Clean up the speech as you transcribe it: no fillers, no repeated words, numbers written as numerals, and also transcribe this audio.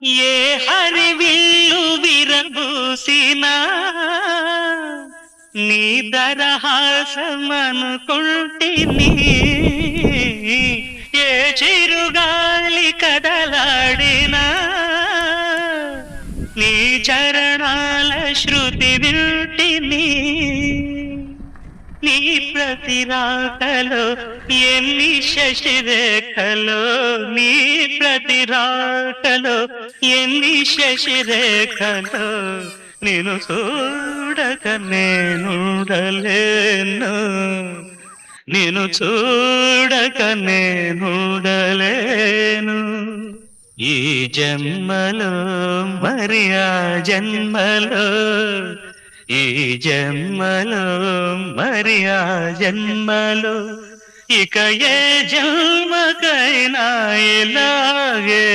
ఏ హరివిల్లు విరబూసినా నీ దరహాసమనుకుంటిని. ఏ చిరుగాలి కదలాడినా నీ చరణాల శృతి వింటిని. నీ ప్రతి రాకలో ఎన్ని శశిరేఖలో, నీ ప్రతి రాకలో ఎన్ని శశిరేఖలో, నిన్ను చూడక నేనుండలేను, నిన్ను చూడక నేనుండలేను. ఈ జన్మలో మరి ఆ జన్మలో, ఈ జన్మలో మరి ఆ జన్మలో, ఇక ఏ జన్మకైనా ఇలాగే